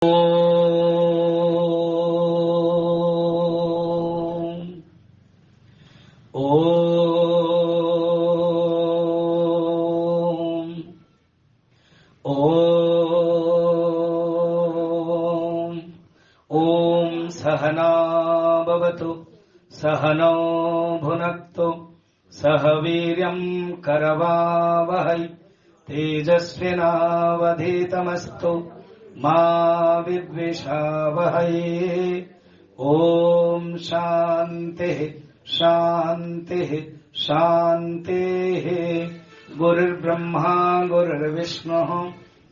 ॐ सहना भवतु सहनौ भुनक्तु सह वीर्यम् करवावहै तेजस्विनावधीतमस्तु मा विद्विषावहै। ॐ शान्तिः शान्तिः शान्तिः। गुरुर्ब्रह्मा गुरुर्विष्णुः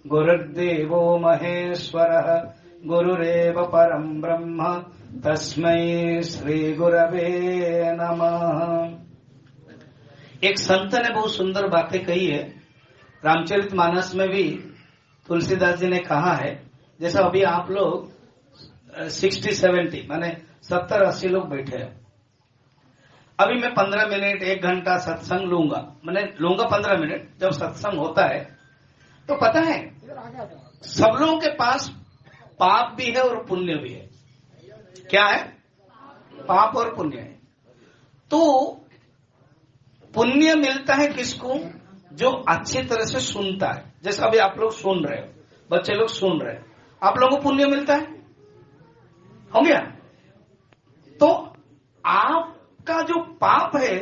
गुरुर्देवो महेश्वरः गुरुरेव परम् ब्रह्म तस्मै श्री गुरवे नमः। एक संत ने बहुत सुंदर बातें कही है। रामचरितमानस में भी तुलसीदास जी ने कहा है, जैसा अभी आप लोग 60-70 माने 70-80 लोग बैठे हैं। अभी मैं 15 मिनट 1 घंटा सत्संग लूंगा, मैंने लूंगा 15 मिनट। जब सत्संग होता है तो पता है सब लोगों के पास पाप भी है और पुण्य भी है। क्या है? पाप और पुण्य है। तो पुण्य मिलता है किसको? जो अच्छी तरह से सुनता है। जैसे अभी आप लोग सुन रहे हो, बच्चे लोग सुन रहे हैं, आप लोगों को पुण्य मिलता है, हो गया। तो आपका जो पाप है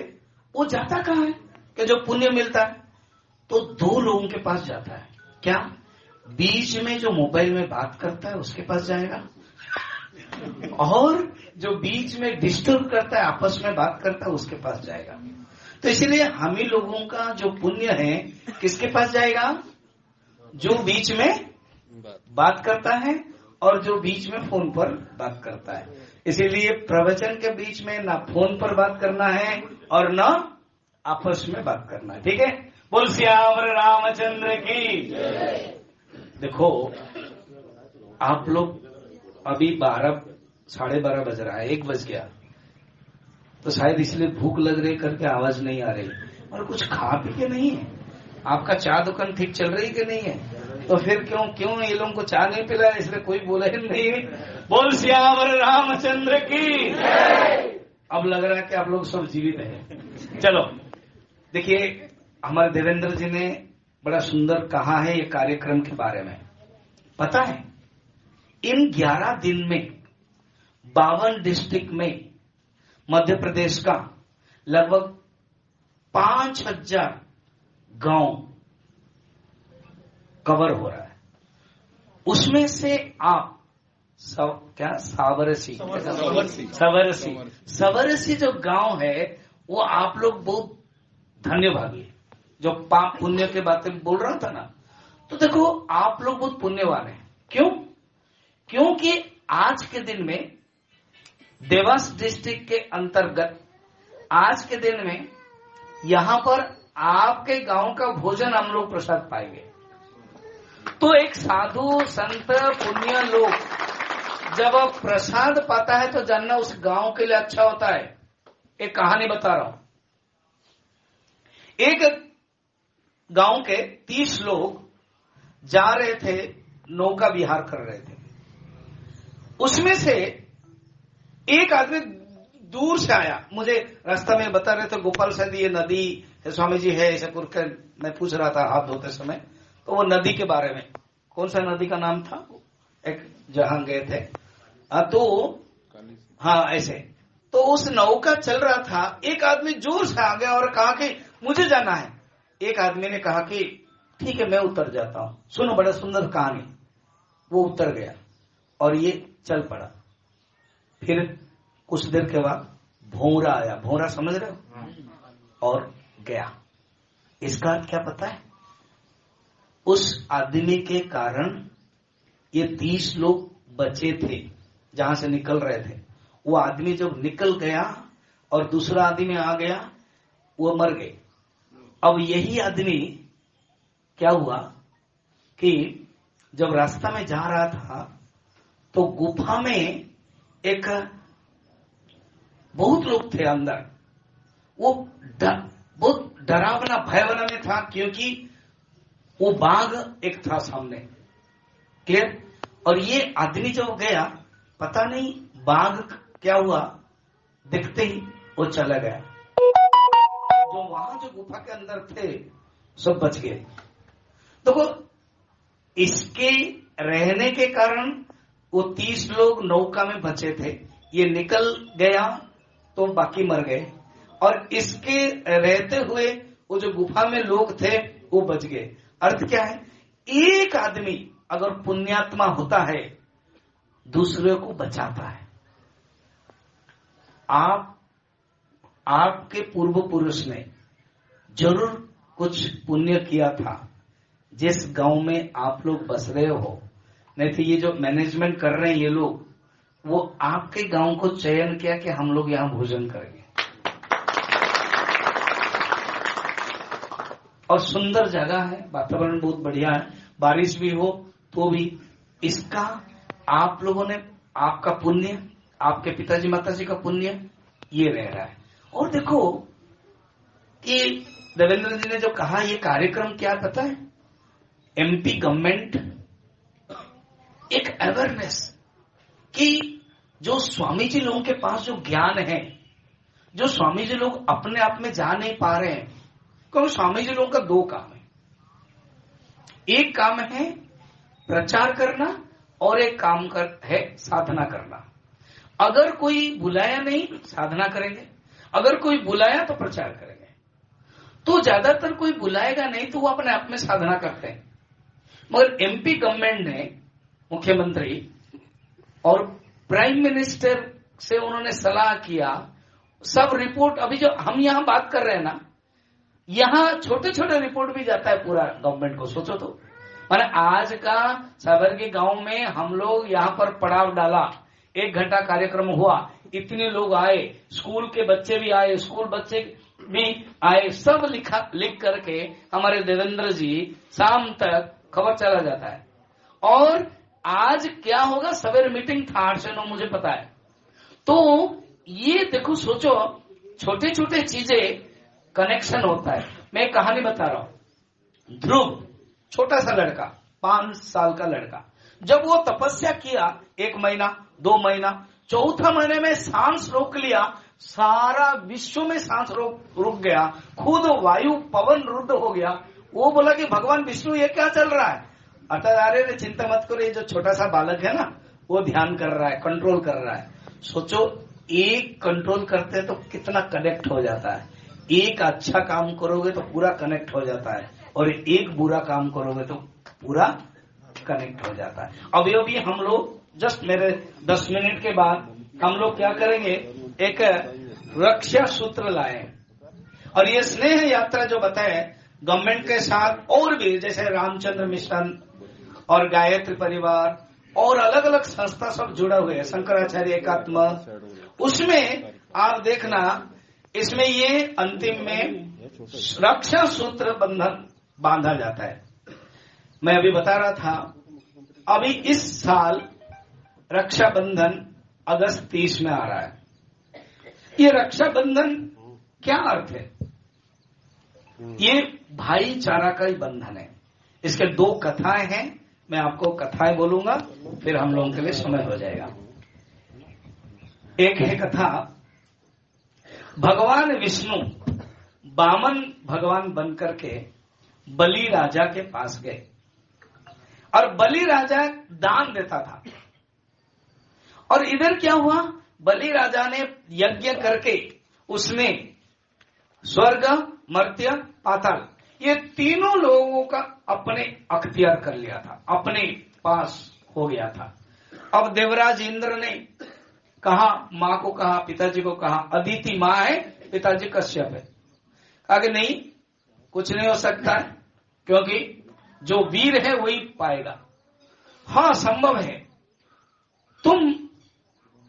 वो जाता कहां है कि जो पुण्य मिलता है? तो 2 लोगों के पास जाता है। क्या? बीच में जो मोबाइल में बात करता है उसके पास जाएगा, और जो बीच में डिस्टर्ब करता है, आपस में बात करता है, उसके पास जाएगा। तो इसीलिए हम ही लोगों का जो पुण्य है किसके पास जाएगा? जो बीच में बात करता है और जो बीच में फोन पर बात करता है। इसीलिए प्रवचन के बीच में ना फोन पर बात करना है और ना आपस में बात करना है। ठीक है? बोल सियावर रामचंद्र की। देखो आप लोग अभी 12-12:30 बज रहा है, 1 बज गया, तो शायद इसलिए भूख लग रही करके आवाज नहीं आ रही, और कुछ खा पी के नहीं है। आपका चाय दुकान ठीक चल रही कि नहीं है? तो फिर क्यों ये लोगों को चाय नहीं पिला, इसलिए कोई बोला ही नहीं। बोल सियावर रामचंद्र की। अब लग रहा है कि आप लोग सब जीवित हैं। चलो देखिए, हमारे देवेंद्र जी ने बड़ा सुंदर कहा है ये कार्यक्रम के बारे में। पता है इन 11 दिन में 52 डिस्ट्रिक्ट में मध्य प्रदेश का लगभग 5000 गांव कवर हो रहा है। उसमें से आप सवरसी जो गांव है वो आप लोग बहुत धन्यभागी है। जो पाप पुण्य के बातें बोल रहा था ना, तो देखो आप लोग बहुत पुण्यवान हैं। क्यों? क्योंकि आज के दिन में देवास डिस्ट्रिक्ट के अंतर्गत आज के दिन में यहां पर आपके गांव का भोजन हम लोग प्रसाद पाएंगे। तो एक साधु संत पुण्य लोग जब प्रसाद पाता है तो जानना उस गांव के लिए अच्छा होता है। एक कहानी बता रहा हूं। एक गांव के 30 लोग जा रहे थे, नौका विहार कर रहे थे। उसमें से एक आदमी दूर से आया, मुझे रास्ता में बता रहे थे गोपाल शायद ये नदी है स्वामी जी है, ऐसे करके मैं पूछ रहा था हाथ धोते समय। तो वो नदी के बारे में, कौन सा नदी का नाम था, एक जहां गए थे तो हाँ ऐसे। तो उस नौका चल रहा था, एक आदमी जोर से आ गया और कहा कि मुझे जाना है। एक आदमी ने कहा कि ठीक है मैं उतर जाता हूं, सुनो बड़ा सुंदर कहानी। वो उतर गया और ये चल पड़ा। फिर कुछ देर के बाद भौरा आया, भौरा समझ रहे हो, और गया। इसका अर्थ क्या पता है? उस आदमी के कारण ये 30 लोग बचे थे जहां से निकल रहे थे। वो आदमी जब निकल गया और दूसरा आदमी आ गया, वो मर गए। अब यही आदमी क्या हुआ कि जब रास्ता में जा रहा था तो गुफा में एक बहुत लोग थे अंदर। वो बहुत डरावना भयावना में था, क्योंकि वो बाघ एक था सामने, क्लियर। और ये आदमी जो गया, पता नहीं बाघ क्या हुआ, दिखते ही वो चला गया। जो वहां जो गुफा के अंदर थे सब बच गए। देखो, इसके रहने के कारण वो 30 लोग नौका में बचे थे, ये निकल गया तो बाकी मर गए, और इसके रहते हुए वो जो गुफा में लोग थे वो बच गए। अर्थ क्या है? एक आदमी अगर पुण्यात्मा होता है, दूसरे को बचाता है। आपके पूर्व पुरुष ने जरूर कुछ पुण्य किया था जिस गांव में आप लोग बस रहे हो। नहीं तो ये जो मैनेजमेंट कर रहे हैं ये लोग, वो आपके गांव को चयन किया कि हम लोग यहां भोजन करेंगे। और सुंदर जगह है, वातावरण बहुत बढ़िया है, बारिश भी हो तो भी इसका आप लोगों ने, आपका पुण्य, आपके पिताजी माताजी का पुण्य ये रह रहा है। और देखो कि देवेंद्र जी ने जो कहा, ये कार्यक्रम क्या पता है? एमपी गवर्नमेंट एक अवेयरनेस कि जो स्वामी जी लोगों के पास जो ज्ञान है, जो स्वामी जी लोग अपने आप में जा नहीं पा रहे हैं, क्योंकि स्वामी जी लोगों का 2 काम है। एक काम है प्रचार करना और एक काम है साधना करना। अगर कोई बुलाया नहीं, साधना करेंगे, अगर कोई बुलाया तो प्रचार करेंगे। तो ज्यादातर कोई बुलाएगा नहीं तो वो अपने आप में साधना करते हैं। मगर एमपी गवर्नमेंट ने, मुख्यमंत्री और प्राइम मिनिस्टर से उन्होंने सलाह किया, सब रिपोर्ट, अभी जो हम यहां बात कर रहे हैं ना, यहां छोटे छोटे रिपोर्ट भी जाता है पूरा गवर्नमेंट को। सोचो तो, माने आज का साबरगी गांव में हम लोग यहां पर पड़ाव डाला, 1 घंटा कार्यक्रम हुआ, इतने लोग आए, स्कूल के बच्चे भी आए, स्कूल बच्चे भी आए, सब लिख करके हमारे देवेंद्र जी शाम तक खबर चला जाता है। और आज क्या होगा, सवेरे मीटिंग था 8 से 9, मुझे पता है। तो ये देखो, सोचो, छोटे छोटे चीजें कनेक्शन होता है। मैं एक कहानी बता रहा हूं। ध्रुव, छोटा सा लड़का, 5 साल का लड़का, जब वो तपस्या किया 1 महीना 2 महीना, 4था महीने में सांस रोक लिया, सारा विश्व में सांस रुक गया, खुद वायु पवन रुद्ध हो गया। वो बोला कि भगवान विष्णु ये क्या चल रहा है? अरे चिंता मत करो, ये जो छोटा सा बालक है ना, वो ध्यान कर रहा है, कंट्रोल कर रहा है। सोचो, एक कंट्रोल करते हैं तो कितना कनेक्ट हो जाता है। एक अच्छा काम करोगे तो पूरा कनेक्ट हो जाता है, और एक बुरा काम करोगे तो पूरा कनेक्ट हो जाता है। अभी हम लोग जस्ट मेरे 10 मिनट के बाद हम लोग क्या करेंगे, एक रक्षा सूत्र लाए, और ये स्नेह यात्रा जो बताए गवर्नमेंट के साथ, और भी जैसे रामचंद्र मिशन और गायत्री परिवार और अलग अलग संस्था सब जुड़ा हुए है, शंकराचार्य एकात्म, उसमें आप देखना, इसमें ये अंतिम में रक्षा सूत्र बंधन बांधा जाता है। मैं अभी बता रहा था, अभी इस साल रक्षा बंधन अगस्त 30 में आ रहा है। ये रक्षा बंधन क्या अर्थ है? ये भाईचारा का ही बंधन है। इसके 2 कथाएं हैं, मैं आपको कथाएं बोलूंगा, फिर हम लोगों के लिए समय हो जाएगा। एक है कथा, भगवान विष्णु वामन भगवान बनकर के बलि राजा के पास गए, और बलि राजा दान देता था। और इधर क्या हुआ, बलि राजा ने यज्ञ करके उसने स्वर्ग, मर्त्य, पाताल, ये तीनों लोगों का अपने अख्तियार कर लिया था, अपने पास हो गया था। अब देवराज इंद्र ने कहा, माँ को कहा, पिताजी को कहा, अदिति माँ है, पिताजी कश्यप है, कहा कि नहीं, कुछ नहीं हो सकता है, क्योंकि जो वीर है वही पाएगा। हाँ, संभव है, तुम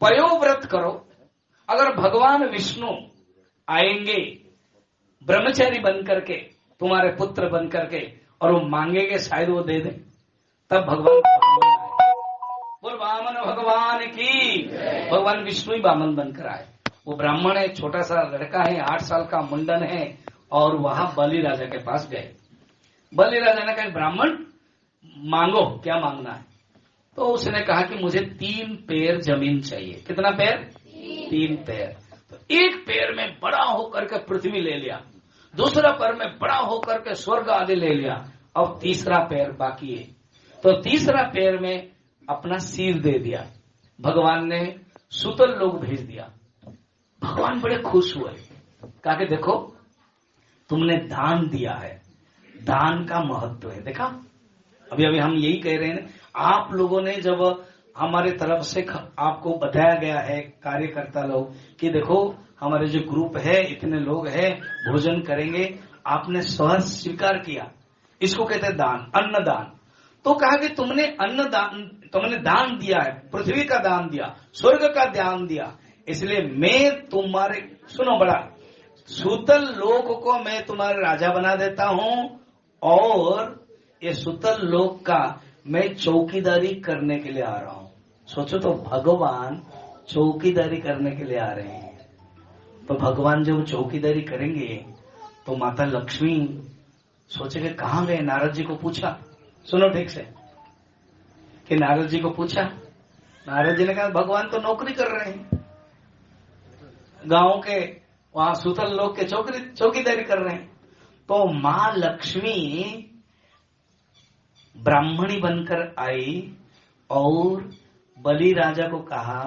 पयोव्रत करो, अगर भगवान विष्णु आएंगे ब्रह्मचारी बन करके, तुम्हारे पुत्र बन करके, और वो मांगेंगे, शायद वो दे दे, तब भगवान बोल वामन भगवान की, भगवान विष्णु ही वामन बनकर आए। वो ब्राह्मण है, छोटा सा लड़का है, 8 साल का मुंडन है, और वहां बलि राजा के पास गए। बलि राजा ने कहा, ब्राह्मण मांगो, क्या मांगना है? तो उसने कहा कि मुझे 3 पैर जमीन चाहिए। कितना पैर? 3 पैर। तो एक पैर में बड़ा होकर के पृथ्वी ले लिया, दूसरा पैर में बड़ा होकर के स्वर्ग आदि ले लिया, अब तीसरा पैर बाकी है। तो तीसरा पैर में अपना सिर दे दिया। भगवान ने सुतल लोग भेज दिया। भगवान बड़े खुश हुए, कहा कि देखो तुमने दान दिया है, दान का महत्व है। देखा, अभी अभी हम यही कह रहे हैं, आप लोगों ने जब हमारे तरफ से आपको बताया गया है, कार्यकर्ता लोग, कि देखो हमारे जो ग्रुप है इतने लोग हैं, भोजन करेंगे, आपने सहज स्वीकार किया। इसको कहते हैं दान, अन्नदान। तो कहा कि तुमने अन्नदान, तुमने दान दिया है, पृथ्वी का दान दिया, स्वर्ग का दान दिया, इसलिए मैं तुम्हारे, सुनो बड़ा, सुतल लोक को मैं तुम्हारे राजा बना देता हूं, और ये सुतल लोक का मैं चौकीदारी करने के लिए आ रहा हूं। सोचो तो, भगवान चौकीदारी करने के लिए आ रहे हैं। तो भगवान जब चौकीदारी करेंगे तो माता लक्ष्मी सोचेंगे कहां गए। नारद जी को पूछा, सुनो ठीक से, कि नारद जी को पूछा, नारद जी ने कहा भगवान तो नौकरी कर रहे हैं, गांव के वहां सुतल लोग के चौकीदारी कर रहे हैं। तो मां लक्ष्मी ब्राह्मणी बनकर आई और बलि राजा को कहा,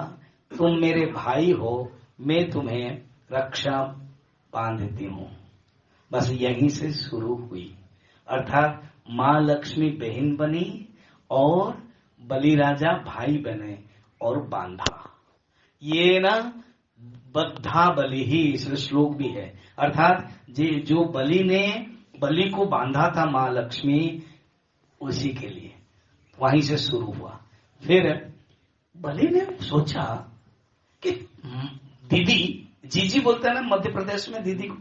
तुम मेरे भाई हो, मैं तुम्हें रक्षा बांधती हूं। बस यहीं से शुरू हुई, अर्थात मां लक्ष्मी बहन बनी और बलि राजा भाई बने और बांधा। ये ना बद्धा बलि ही, इसलिए श्लोक भी है, अर्थात जो बलि ने बलि को बांधा था मां लक्ष्मी, उसी के लिए वहीं से शुरू हुआ। फिर बलि ने सोचा कि दीदी, जीजी बोलते हैं ना मध्य प्रदेश में दीदी को,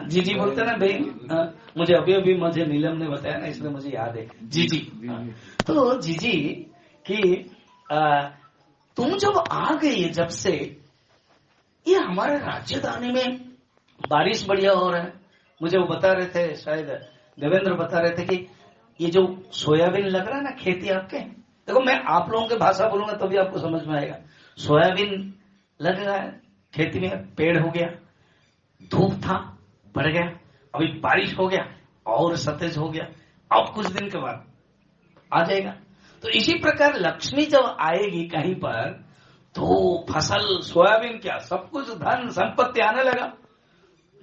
जीजी बोलते हैं ना बहन। मुझे अभी मुझे नीलम ने बताया ना, इसलिए मुझे याद है जीजी। तो जीजी कि तुम जब आ गई, जब से ये हमारे राजधानी में बारिश बढ़िया हो रहा है। मुझे वो बता रहे थे, शायद देवेंद्र बता रहे थे कि ये जो सोयाबीन लग रहा है ना खेती आपके, देखो मैं आप लोगों की भाषा बोलूंगा तभी आपको समझ में आएगा। सोयाबीन लग रहा है खेती में, पेड़ हो गया, धूप था बढ़ गया, अभी बारिश हो गया और सतेज हो गया, अब कुछ दिन के बाद आ जाएगा। तो इसी प्रकार लक्ष्मी जब आएगी कहीं पर तो फसल, सोयाबीन क्या, सब कुछ धन संपत्ति आने लगा।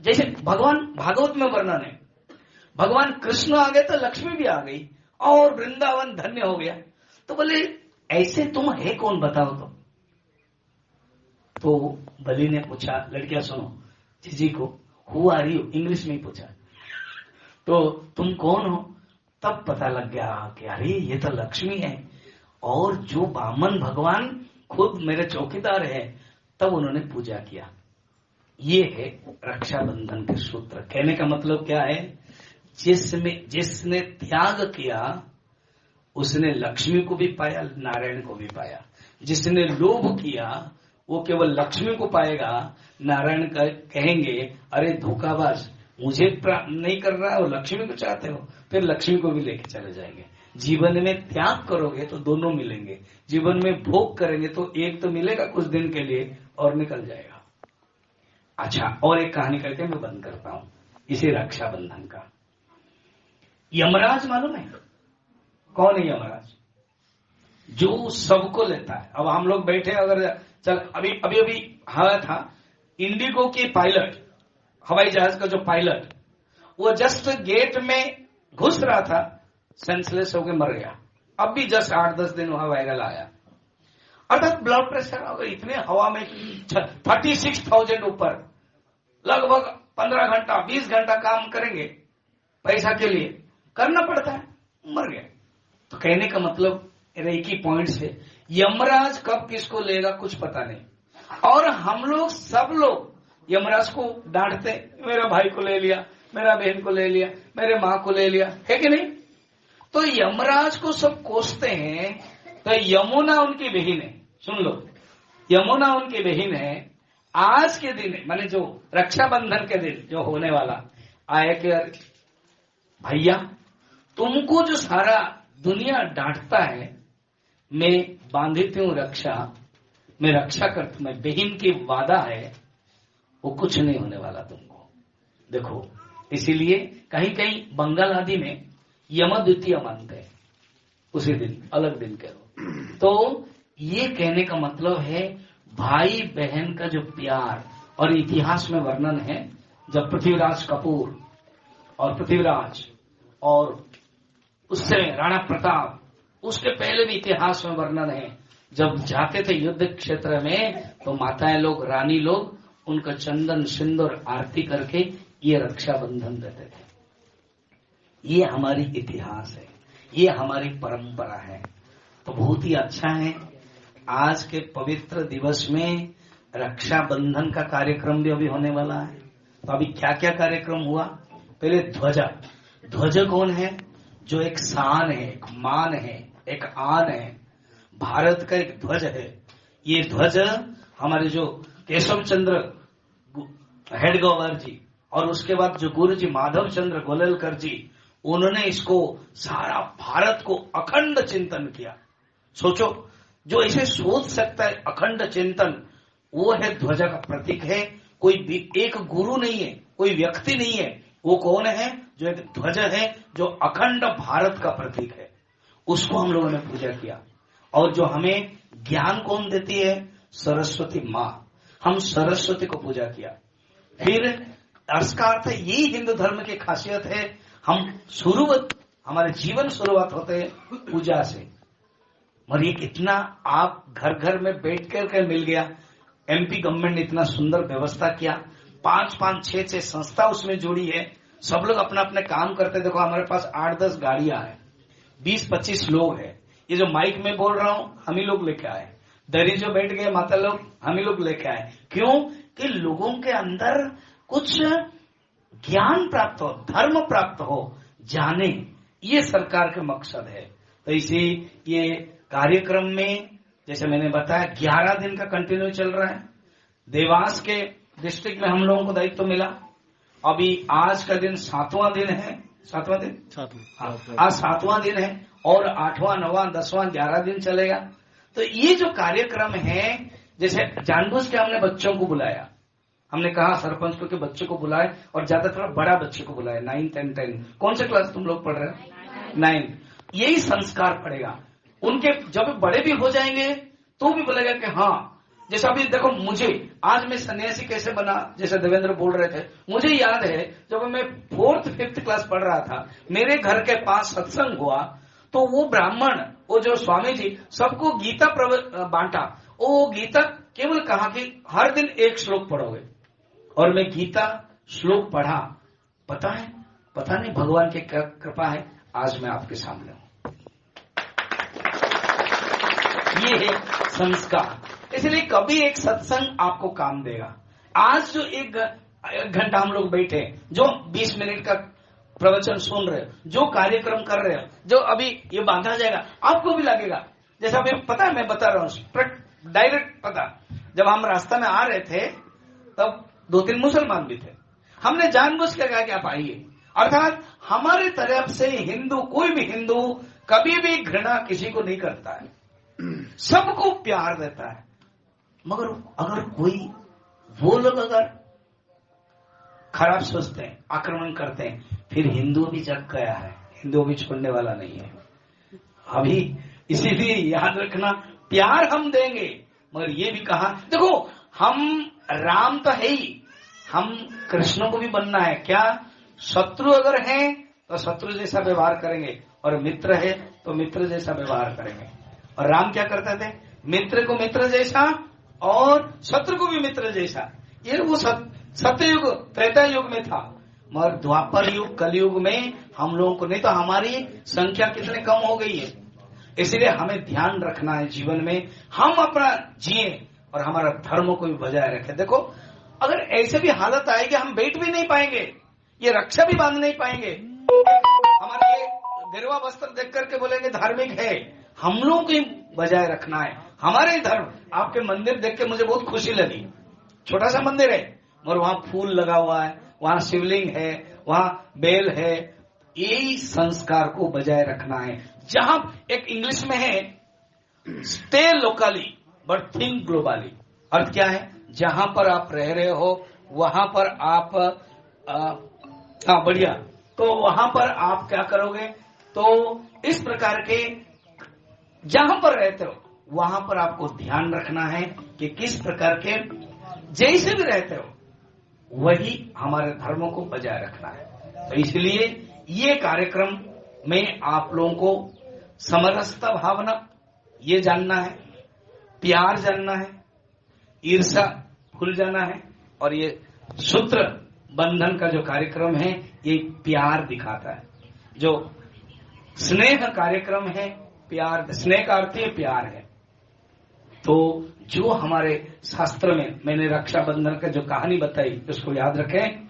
जैसे भगवान भागवत में वर्णन है, भगवान कृष्ण आ गए तो लक्ष्मी भी आ गई और वृंदावन धन्य हो गया। तो बोले ऐसे तुम है कौन बताओ। तो बलि ने पूछा, लड़कियां सुनो, जीजी को, हु आर यू, इंग्लिश में ही पूछा, तो तुम कौन हो। तब पता लग गया कि अरे ये तो लक्ष्मी है, और जो बामन भगवान खुद मेरे चौकीदार है। तब उन्होंने पूजा किया। ये है रक्षाबंधन के सूत्र। कहने का मतलब क्या है, जिसने त्याग किया उसने लक्ष्मी को भी पाया, नारायण को भी पाया। जिसने लोभ किया वो केवल लक्ष्मी को पाएगा, नारायण का कहेंगे अरे धोखाबाज, मुझे प्राप्त नहीं कर रहा हो, लक्ष्मी को चाहते हो, फिर लक्ष्मी को भी लेके चले जाएंगे। जीवन में त्याग करोगे तो दोनों मिलेंगे, जीवन में भोग करेंगे तो एक तो मिलेगा कुछ दिन के लिए और निकल जाएगा। अच्छा, और एक कहानी करके मैं बंद करता हूं इसी रक्षाबंधन का। यमराज मालूम है कौन है? यमराज जो सबको लेता है। अब हम लोग बैठे, अगर चल अभी हाँ था, इंडिगो की पायलट, हवाई जहाज का जो पायलट, वो जस्ट गेट में घुस रहा था, सेंसलेस होकर मर गया। अब भी जस्ट 8-10 दिन वहां वायरल आया। अर्थात ब्लड प्रेशर अगर इतने हवा में 36,000 ऊपर, लगभग 15 घंटा 20 घंटा काम करेंगे, पैसा के लिए करना पड़ता है, मर गया। तो कहने का मतलब एक ही पॉइंट से, यमराज कब किसको लेगा कुछ पता नहीं। और हम लोग सब लोग यमराज को डांटते, मेरा भाई को ले लिया, मेरा बहन को ले लिया, मेरे माँ को ले लिया, है कि नहीं? तो यमराज को सब कोसते हैं। तो यमुना उनकी बहन है, सुन लो, यमुना उनकी बहन है। आज के दिन माने जो रक्षाबंधन के दिन जो होने वाला आया कि भैया तुमको जो सारा दुनिया डांटता है, मैं बांधित हूं रक्षा, मैं रक्षा करता, मैं बहन की वादा है, वो कुछ नहीं होने वाला तुमको। देखो, इसीलिए कहीं कहीं बंगाल आदि में यम द्वितीय मानते हैं, उसी दिन अलग दिन करो। तो ये कहने का मतलब है भाई बहन का जो प्यार, और इतिहास में वर्णन है जब पृथ्वीराज कपूर और पृथ्वीराज और उससे राणा प्रताप, उसके पहले भी इतिहास में वर्णन है, जब जाते थे युद्ध क्षेत्र में तो माताएं लोग, रानी लोग उनका चंदन सिंदूर आरती करके ये रक्षा बंधन देते थे। ये हमारी इतिहास है, ये हमारी परंपरा है। तो बहुत ही अच्छा है, आज के पवित्र दिवस में रक्षा बंधन का कार्यक्रम भी अभी होने वाला है। तो अभी क्या क्या कार्यक्रम हुआ? पहले ध्वजा। ध्वज कौन है? जो एक शान है, एक मान है, एक आन है, भारत का एक ध्वज है। ये ध्वज हमारे जो केशव चंद्र हेडगेवार जी और उसके बाद जो गुरु जी माधव चंद्र गोलेलकर जी, उन्होंने इसको सारा भारत को अखंड चिंतन किया। सोचो, जो इसे सोच सकता है अखंड चिंतन, वो है ध्वजा का प्रतीक है। कोई एक गुरु नहीं है, कोई व्यक्ति नहीं है, वो कौन है? जो एक ध्वज है, जो अखंड भारत का प्रतीक है। उसको हम लोगों ने पूजा किया। और जो हमें ज्ञान कौन देती है? सरस्वती माँ। हम सरस्वती को पूजा किया। फिर इसका अर्थ है, यही हिंदू धर्म की खासियत है, हम हमारे जीवन शुरुआत होते हैं पूजा से। और ये कितना आप घर घर में बैठ कर मिल गया। एमपी गवर्नमेंट ने इतना सुंदर व्यवस्था किया, 5-5, 6-6 संस्था उसमें जुड़ी है। सब लोग अपना अपने काम करते। देखो, हमारे पास 8-10 गाड़ियां हैं, 20-25 लोग हैं। ये जो माइक में बोल रहा हूं, हम ही लोग लेके आए। दरी जो बैठ गए माता लोग, हम ही लोग लेके आए। क्यों? कि लोगों के अंदर कुछ ज्ञान प्राप्त हो, धर्म प्राप्त हो, जाने, ये सरकार का मकसद है। तो इसी ये कार्यक्रम में जैसे मैंने बताया 11 दिन का कंटिन्यू चल रहा है। देवास के डिस्ट्रिक्ट में हम लोगों को दायित्व मिला। अभी आज का दिन 7वां दिन है। 7वां दिन, आज 7वां दिन है और 8वां, 9वां, 10वां, 11 दिन चलेगा। तो ये जो कार्यक्रम है, जैसे जानबूझ के हमने बच्चों को बुलाया। हमने कहा सरपंच को कि बच्चों को बुलाए, और ज्यादातर बड़ा बच्चे को बुलाए, 9, 10, 10। कौन से क्लास तुम लोग पढ़ रहे हो? 9। यही संस्कार पड़ेगा उनके। जब बड़े भी हो जाएंगे तो भी बोलेगा कि हाँ, जैसे अभी देखो, मुझे आज मैं सन्यासी कैसे बना, जैसे देवेंद्र बोल रहे थे, मुझे याद है जब मैं 4th, 5th क्लास पढ़ रहा था, मेरे घर के पास सत्संग हुआ, तो वो ब्राह्मण, वो जो स्वामी जी, सबको गीता बांटा। वो गीता केवल कहा कि हर दिन एक श्लोक पढ़ोगे, और मैं गीता श्लोक पढ़ा। पता नहीं भगवान की क्या कृपा है, आज मैं आपके सामने हूं। ये है संस्कार। इसलिए कभी एक सत्संग आपको काम देगा। आज जो एक घंटा हम लोग बैठे, जो 20 मिनट का प्रवचन सुन रहे हो, जो कार्यक्रम कर रहे हो, जो अभी ये बांधा जाएगा, आपको भी लगेगा। जैसा अभी पता है, मैं बता रहा हूँ डायरेक्ट पता। जब हम रास्ता में आ रहे थे तब 2-3 मुसलमान भी थे। हमने जानबूझ के कहा कि आप आइए। अर्थात हमारे तरफ से हिंदू, कोई भी हिंदू कभी भी घृणा किसी को नहीं करता है, सबको प्यार देता है। मगर अगर कोई, वो लोग अगर खराब सोचते हैं, आक्रमण करते हैं, फिर हिंदू भी जग गया है, हिंदू भी छोड़ने वाला नहीं है अभी। इसीलिए याद रखना, प्यार हम देंगे, मगर ये भी कहा, देखो हम राम तो है ही, हम कृष्ण को भी बनना है। क्या शत्रु अगर है तो शत्रु जैसा व्यवहार करेंगे, और मित्र है तो मित्र जैसा व्यवहार करेंगे। और राम क्या करते थे? मित्र को मित्र जैसा और शत्रु को भी मित्र जैसा। ये वो सत्ययुग, त्रेता युग में था, मगर द्वापर युग, कलयुग में हम लोगों को नहीं। तो हमारी संख्या कितने कम हो गई है। इसलिए हमें ध्यान रखना है जीवन में, हम अपना जिए और हमारा धर्म को भी बजाय रखें। देखो, अगर ऐसे भी हालत आएगी, हम बैठ भी नहीं पाएंगे, ये रक्षा भी बांध नहीं पाएंगे। हमारे ये गिरवा वस्त्र देख करके बोलेंगे धार्मिक है, हम लोगों को ही बजाय रखना है, हमारे ही धर्म। आपके मंदिर देख के मुझे बहुत खुशी लगी। छोटा सा मंदिर है और वहां फूल लगा हुआ है, वहां शिवलिंग है, वहां बेल है। यही संस्कार को बजाय रखना है। जहां एक इंग्लिश में है, stay locally but think globally. अर्थ क्या है? जहां पर आप रह रहे हो वहां पर आप बढ़िया, तो वहां पर आप क्या करोगे? तो इस प्रकार के जहां पर रहते हो वहां पर आपको ध्यान रखना है कि किस प्रकार के जैसे भी रहते हो वही हमारे धर्मों को बजाय रखना है। तो इसलिए ये कार्यक्रम में आप लोगों को समरसता भावना ये जानना है, प्यार जानना है, ईर्ष्या भूल जाना है, और ये सूत्र बंधन का जो कार्यक्रम है ये प्यार दिखाता है। जो स्नेह कार्यक्रम है, प्यार, स्नेह का अर्थ है प्यार है। तो जो हमारे शास्त्र में मैंने रक्षाबंधन का जो कहानी बताई उसको याद रखें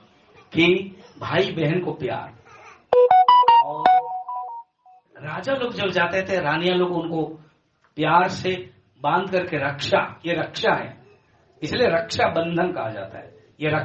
कि भाई बहन को प्यार, और राजा लोग जब जाते थे रानियां लोग उनको प्यार से बांध करके रक्षा, ये रक्षा है, इसलिए रक्षा बंधन कहा जाता है। ये रक्षा